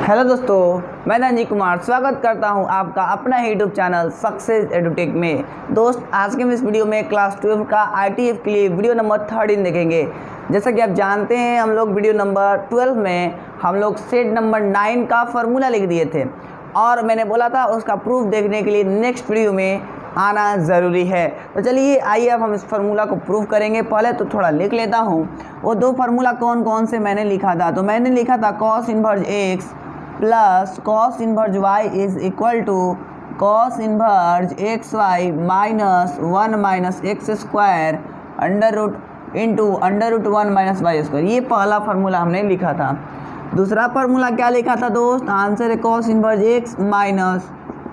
Hello दोस्तों, मैं रंजीत कुमार स्वागत करता हूं आपका अपना यूट्यूब चैनल सक्सेस एडुटेक में। दोस्त, आज के हम इस वीडियो में क्लास 12 का आईटीएफ के लिए वीडियो नंबर 13 देखेंगे। जैसा कि आप जानते हैं, हम लोग वीडियो नंबर 12 में हम लोग सेट नंबर 9 का फार्मूला लिख दिए थे और मैंने बोला था उसका प्रूफ देखने के लिए नेक्स्ट वीडियो में आना ज़रूरी है। तो चलिए आइए अब हम इस फार्मूला को प्रूफ करेंगे। पहले तो थोड़ा लिख लेता हूँ वो दो फार्मूला कौन कौन से मैंने लिखा था। तो मैंने लिखा था cos inverse x plus cos inverse y is equal to cos inverse x y minus 1 minus x square under root into under root 1 minus y square. ये पहला फार्मूला हमने लिखा था। दूसरा फार्मूला क्या लिखा था दोस्त? आंसर है cos inverse x minus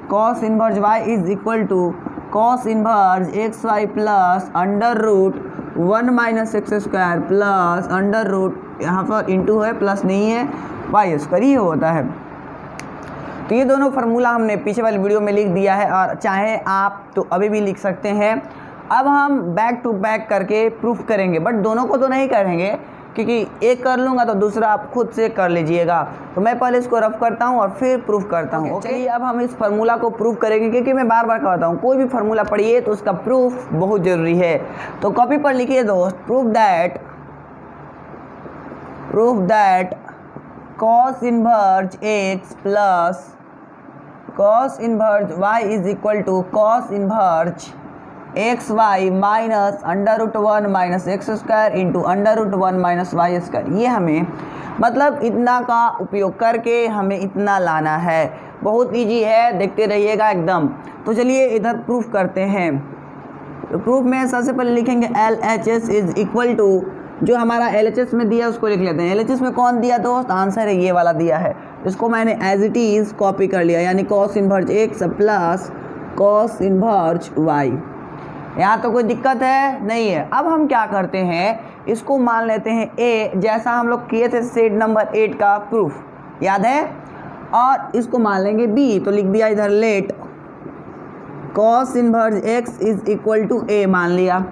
cos inverse y is equal to cos inverse x y plus under root 1 minus x square plus under root, यहाँ पर इंटू है प्लस नहीं है, वाई स्क्वायर ही होता है। तो ये दोनों फार्मूला हमने पीछे वाली वीडियो में लिख दिया है और चाहे आप तो अभी भी लिख सकते हैं। अब हम बैक टू बैक करके प्रूफ करेंगे, बट दोनों को तो नहीं करेंगे क्योंकि एक कर लूँगा तो दूसरा आप खुद से कर लीजिएगा। तो मैं पहले इसको रफ करता हूँ और फिर प्रूफ करता हूँ। ओके, अब हम इस फार्मूला को प्रूफ करेंगे क्योंकि मैं बार बार कहता हूँ कोई भी फार्मूला पढ़िए तो उसका प्रूफ बहुत ज़रूरी है। तो कॉपी पर लिखिए दोस्त, proof that cos inverse x plus cos inverse y is equal to cos inverse x y minus under root 1 minus x square into under root 1 minus y square. ये हमें मतलब इतना का उपयोग करके हमें इतना लाना है। बहुत इजी है, देखते रहिएगा एकदम। तो चलिए इधर प्रूफ करते हैं। तो प्रूफ में सबसे पहले लिखेंगे LHS इज इक्वल टू, जो हमारा LHS में दिया उसको लिख लेते हैं। LHS में कौन दिया दोस्त? आंसर है ये वाला दिया है, इसको मैंने एज इट इज़ कॉपी कर लिया, यानी cos inverse x plus cos inverse y. यहाँ तो कोई दिक्कत है नहीं है। अब हम क्या करते हैं, इसको मान लेते हैं A, जैसा हम लोग किए थे सेट नंबर 8 का प्रूफ, याद है। और इसको मान लेंगे B, तो लिख दिया इधर let cos inverse x is equal to A मान लिया।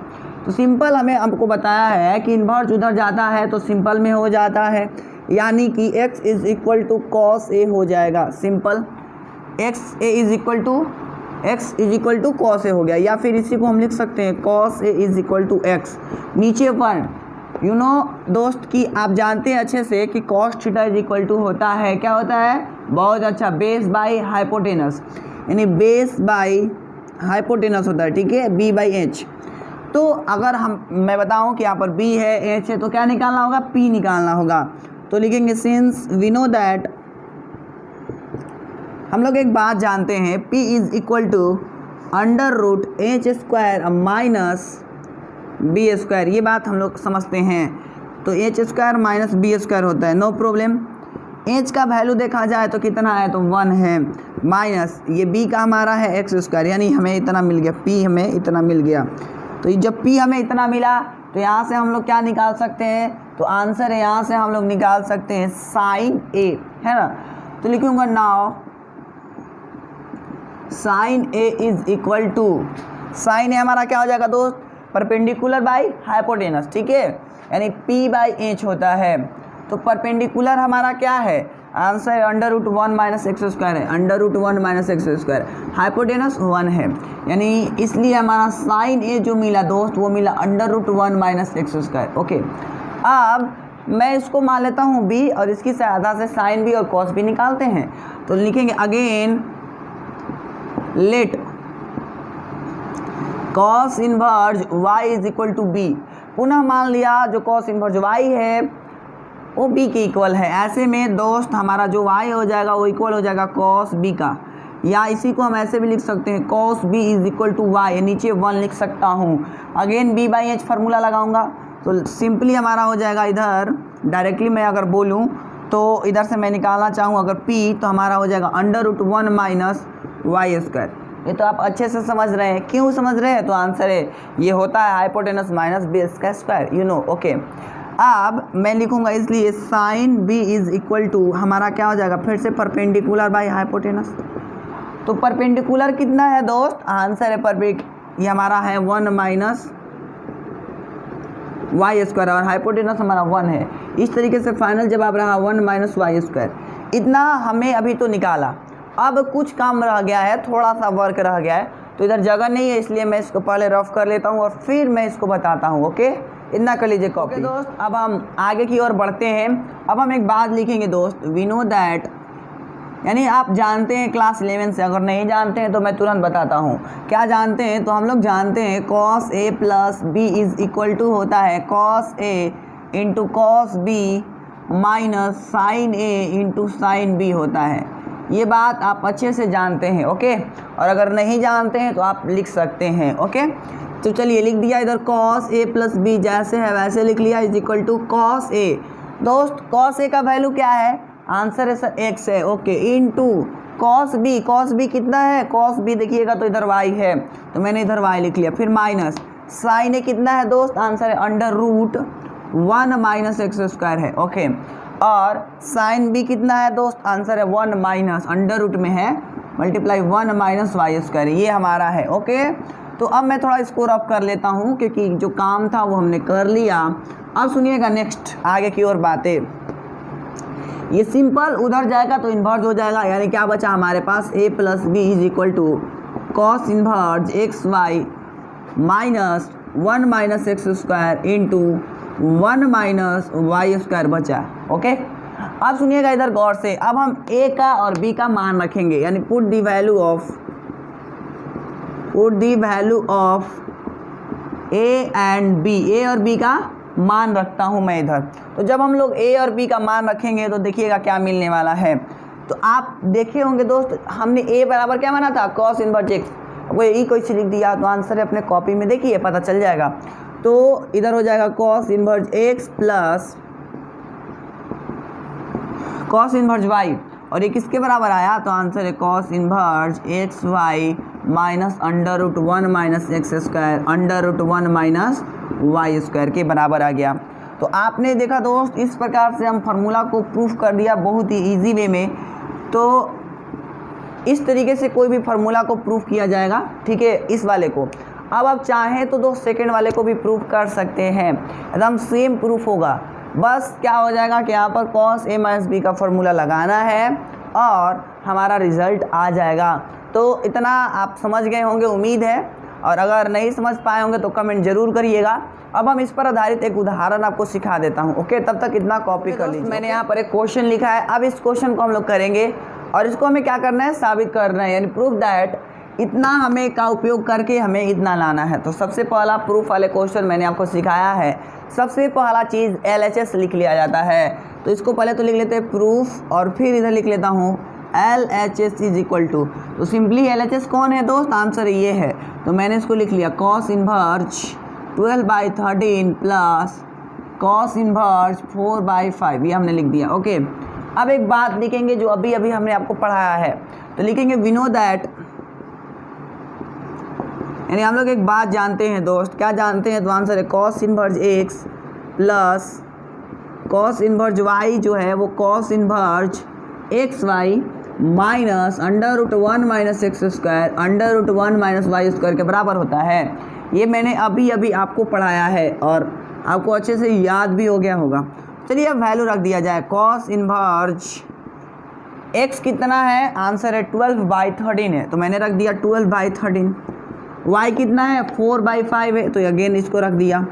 तो सिंपल हमें आपको बताया है कि इन्वर्स उधर जाता है तो सिंपल में हो जाता है, यानी कि x is equal to cos A हो जाएगा। सिंपल x is equal to cos A हो गया, या फिर इसी को हम लिख सकते हैं cos A is equal to x. नीचे 1 यू नो दोस्त कि आप जानते हैं अच्छे से कि cos theta is equal to होता है, क्या होता है? बहुत अच्छा, बेस बाई हाइपोटेनस, यानी बेस बाई हाइपोटेनस होता है, ठीक है, b बाई एच। तो अगर मैं बताऊं कि यहाँ पर b है, h है, तो क्या निकालना होगा? p निकालना होगा। तो लिखेंगे सिंस वी नो दैट, हम लोग एक बात जानते हैं, p is equal to under root h square minus b square. ये बात हम लोग समझते हैं। तो h square minus b square होता है, नो प्रॉब्लम। एच का वैल्यू देखा जाए तो कितना है? तो 1 है, माइनस ये b का हमारा है एक्स स्क्वायर, यानी हमें इतना मिल गया, p हमें इतना मिल गया। तो जब p हमें इतना मिला तो यहाँ से हम लोग क्या निकाल सकते हैं? तो आंसर है यहाँ से हम लोग निकाल सकते हैं साइन a, है ना। तो लिखूंगा now sine a is equal to, sine a हमारा क्या हो जाएगा दोस्त? परपेंडिकुलर बाई हाइपोटेनस, ठीक है, यानी p बाई एच होता है। तो परपेंडिकुलर हमारा क्या है? आंसर है under root 1 minus x square है, under root 1 minus x square, hypotenuse 1 है, यानी इसलिए हमारा साइन ए जो मिला दोस्त वो मिला under root 1 minus x square. Okay, अब मैं इसको मान लेता हूँ b और इसकी सहायता से साइन b और कॉस b निकालते हैं। तो लिखेंगे again let cos inverse y is equal to b। पुनः मान लिया जो कॉस इनवर्स y है वो b के इक्वल है। ऐसे में दोस्त हमारा जो y हो जाएगा वो इक्वल हो जाएगा cos b का, या इसी को हम ऐसे भी लिख सकते हैं cos b is equal to y, नीचे 1 लिख सकता हूँ। Again b by h formula लगाऊंगा तो सिंपली हमारा हो जाएगा, इधर डायरेक्टली मैं अगर बोलूँ तो इधर से मैं निकालना चाहूँ अगर p, तो हमारा हो जाएगा under root 1 minus y square. ये तो आप अच्छे से समझ रहे हैं। क्यों समझ रहे हैं? तो आंसर है ये होता है हाइपोटेनस माइनस बेस का स्क्वायर, यू नो। ओके, अब मैं लिखूंगा इसलिए sine b is equal to हमारा क्या हो जाएगा? फिर से परपेंडिकुलर बाई हाइपोटेनस। तो परपेंडिकुलर कितना है दोस्त? आंसर है ये हमारा है 1 माइनस वाई स्क्वायर और हाइपोटेनस हमारा 1 है। इस तरीके से फाइनल जवाब रहा 1 माइनस वाई स्क्वायर। इतना हमें अभी तो निकाला। अब कुछ काम रह गया है, थोड़ा सा वर्क रह गया है, तो इधर जगह नहीं है, इसलिए मैं इसको पहले रफ कर लेता हूँ और फिर मैं इसको बताता हूँ। ओके, इतना कर लीजिए कॉपी। दोस्त अब हम आगे की ओर बढ़ते हैं। अब हम एक बात लिखेंगे दोस्त, वी नो दैट, यानी आप जानते हैं क्लास 11 से, अगर नहीं जानते हैं तो मैं तुरंत बताता हूँ। क्या जानते हैं? तो हम लोग जानते हैं cos a plus b is equal to होता है cos a into cos b minus sin a into sin b होता है। ये बात आप अच्छे से जानते हैं। ओके, और अगर नहीं जानते हैं तो आप लिख सकते हैं। ओके, तो चलिए लिख दिया इधर cos a प्लस बी जैसे है वैसे लिख लिया is equal to cos a। दोस्त cos a का वैल्यू क्या है? आंसर है सर x है। ओके, इनटू cos b कितना है? cos b देखिएगा तो इधर y है, तो मैंने इधर y लिख लिया। फिर माइनस sin a कितना है दोस्त? आंसर है under root 1 minus x square है। ओके, और sin b कितना है दोस्त? आंसर है 1 माइनस अंडर रूट में है मल्टीप्लाई 1 माइनस वाई स्क्वायर, ये हमारा है। ओके, तो अब मैं थोड़ा इसको रफ कर लेता हूँ क्योंकि जो काम था वो हमने कर लिया। अब सुनिएगा नेक्स्ट आगे की ओर बातें। ये सिंपल उधर जाएगा तो इन्वर्स हो जाएगा, यानी क्या बचा हमारे पास a plus b is equal to cos inverse x y minus 1 minus x square into 1 minus y square बचा। ओके, अब सुनिएगा इधर गौर से। अब हम a का और b का मान रखेंगे, यानी put the value of a and b, a और b का मान रखता हूं मैं इधर। तो जब हम लोग a और b का मान रखेंगे तो देखिएगा क्या मिलने वाला है। तो आप देखे होंगे दोस्त, हमने a बराबर क्या माना था? cos inverse x। कोई ई कोई लिख दिया तो आंसर है अपने कॉपी में, देखिए पता चल जाएगा। तो इधर हो जाएगा cos inverse x plus cos inverse y, और ये किसके बराबर आया? तो आंसर है cos inverse x y minus under root 1 minus x square under root 1 minus y square के बराबर आ गया। तो आपने देखा दोस्त, इस प्रकार से हम फार्मूला को प्रूफ कर दिया बहुत ही इजी वे में। तो इस तरीके से कोई भी फार्मूला को प्रूफ किया जाएगा, ठीक है, इस वाले को। अब आप चाहें तो दोस्त सेकेंड वाले को भी प्रूफ कर सकते हैं, एकदम सेम प्रूफ होगा। बस क्या हो जाएगा कि यहाँ पर cos a माइनस बी का फार्मूला लगाना है और हमारा रिजल्ट आ जाएगा। तो इतना आप समझ गए होंगे उम्मीद है, और अगर नहीं समझ पाए होंगे तो कमेंट जरूर करिएगा। अब हम इस पर आधारित एक उदाहरण आपको सिखा देता हूँ। ओके, तब तक इतना कॉपी कर लीजिए। मैंने यहाँ पर एक क्वेश्चन लिखा है, अब इस क्वेश्चन को हम लोग करेंगे और इसको हमें क्या करना है? साबित करना है, यानी प्रूफ दैट इतना हमें का उपयोग करके हमें इतना लाना है। तो सबसे पहला प्रूफ वाले क्वेश्चन मैंने आपको सिखाया है। सबसे पहला चीज़ LHS लिख लिया जाता है। तो इसको पहले तो लिख लेते हैं प्रूफ, और फिर इधर लिख लेता हूँ LHS इज इक्वल टू, तो सिंपली LHS कौन है दोस्त? आंसर ये है। तो मैंने इसको लिख लिया cos inverse 12/13 plus cos inverse 4/5, ये हमने लिख दिया। ओके, अब एक बात लिखेंगे जो अभी अभी हमने आपको पढ़ाया है। तो लिखेंगे वी नो दैट, यानी हम लोग एक बात जानते हैं दोस्त। क्या जानते हैं? तो आंसर है cos inverse x plus cos inverse y जो है वो cos inverse x y minus under root 1 minus x square under root 1 minus y square के बराबर होता है। ये मैंने अभी अभी आपको पढ़ाया है और आपको अच्छे से याद भी हो गया होगा। चलिए अब वैल्यू रख दिया जाए। cos इनवर्स x कितना है? आंसर है 12/13 है, तो मैंने रख दिया 12/13। y कितना है? 4/5 है, तो अगेन इसको रख दिया।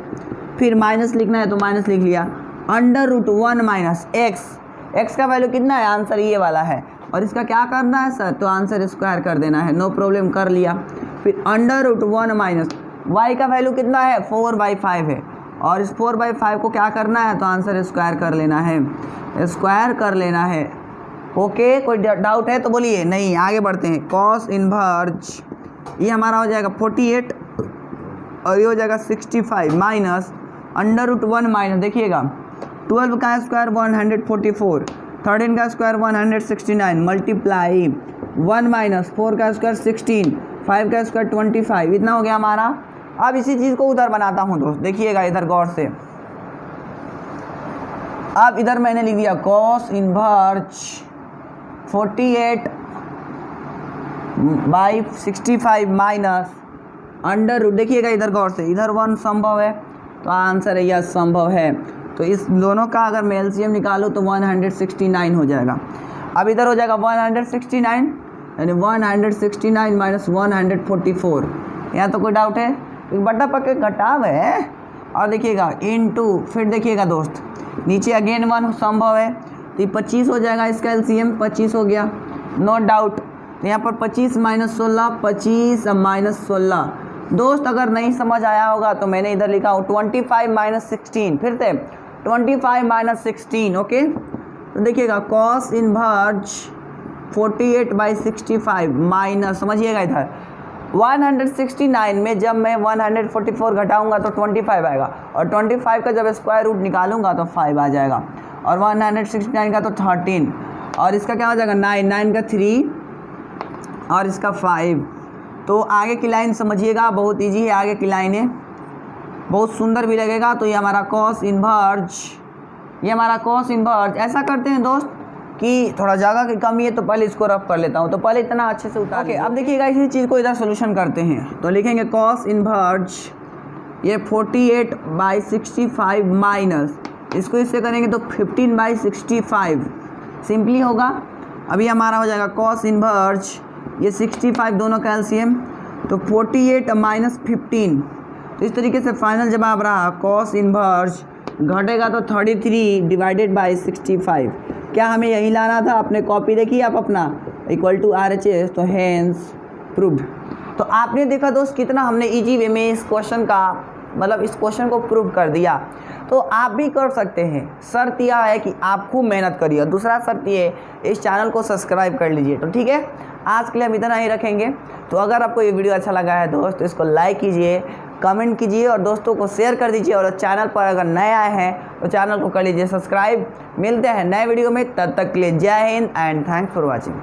फिर माइनस लिखना है तो माइनस लिख लिया। अंडर रूट 1 माइनस x का वैल्यू कितना है? आंसर ये वाला है, और इसका क्या करना है सर? तो आंसर स्क्वायर कर देना है, नो प्रॉब्लम, कर लिया। फिर अंडर रूट 1 माइनस y का वैल्यू कितना है? 4/5 है, और इस 4/5 को क्या करना है? तो आंसर स्क्वायर कर लेना है, स्क्वायर कर लेना है। ओके, कोई डाउट है तो बोलिए, नहीं आगे बढ़ते हैं। cos इनवर्स ये हमारा हो जाएगा 48 और ये हो जाएगा 65 माइनस अंडर रूट 1 माइनस, देखिएगा 12 का स्क्वायर 144, 13 का स्क्वायर 169 मल्टीप्लाई 1 माइनस 4 का स्क्वायर 16, 5 का स्क्वायर 25, इतना हो गया हमारा। अब इसी चीज़ को उधर बनाता हूँ दोस्त, देखिएगा इधर गौर से। अब इधर मैंने लिख दिया cos inverse 48/65 minus under root, देखिएगा इधर गौर से, इधर 1 संभव है तो आंसर है यह संभव है। तो इस दोनों का अगर मैं एलसीएम निकालूँ तो 169 हो जाएगा। अब इधर हो जाएगा 169, यानी 169 माइनस 144। यहाँ तो कोई डाउट है? बटा पक्के घटाव है। और देखिएगा इनटू, फिर देखिएगा दोस्त नीचे अगेन 1 संभव है, तो ये 25 हो जाएगा, इसका एलसीएम 25 हो गया, नो डाउट। तो यहाँ पर 25 माइनस 16, 25 माइनस 16। दोस्त अगर नहीं समझ आया होगा तो मैंने इधर लिखा हूँ 25 माइनस 16, फिर से 25 माइनस 16, ओके। तो देखिएगा कॉस इनवर्ज 48/65 माइनस, समझिएगा इधर 169 में जब मैं 144 घटाऊंगा तो 25 आएगा, और 25 का जब स्क्वायर रूट निकालूंगा तो 5 आ जाएगा, और 169 का तो 13, और इसका क्या हो जाएगा 9, 9 का 3 और इसका 5। तो आगे की लाइन समझिएगा, बहुत इजी है आगे की लाइन है, बहुत सुंदर भी लगेगा। तो ये हमारा कॉस इनवर्ज, ये हमारा कॉस इनवर्ज। ऐसा करते हैं दोस्त कि थोड़ा जगह की कमी है तो पहले इसको रफ कर लेता हूँ, तो पहले इतना अच्छे से उतार। अब देखिएगा इसी चीज़ को इधर सोल्यूशन करते हैं, तो लिखेंगे कॉस इनवर्ज ये 48/65 माइनस, इसको इससे करेंगे तो 15/65, सिंपली होगा। अभी हमारा हो जाएगा कॉस इनवर्ज ये 65 दोनों का एलसीएम, तो 48 माइनस 15। तो इस तरीके से फाइनल जवाब रहा कॉस इनवर्ज घटेगा तो 33 डिवाइडेड बाई 65। क्या हमें यही लाना था? आपने कॉपी देखी आप अपना इक्वल टू RHS, तो हैंस प्रूव्ड। तो आपने देखा दोस्त कितना हमने इजी वे में इस क्वेश्चन का मतलब इस क्वेश्चन को प्रूव कर दिया। तो आप भी कर सकते हैं, शर्त यह है कि आप खूब मेहनत करिए, और दूसरा शर्त ये है इस चैनल को सब्सक्राइब कर लीजिए। तो ठीक है, आज के लिए हम इतना ही रखेंगे। तो अगर आपको ये वीडियो अच्छा लगा है दोस्त, इसको लाइक कीजिए, कमेंट कीजिए और दोस्तों को शेयर कर दीजिए, और चैनल पर अगर नए आए हैं तो चैनल को कर लीजिए सब्सक्राइब। मिलते हैं नए वीडियो में, तब तक के लिए जय Hind and thanks for watching.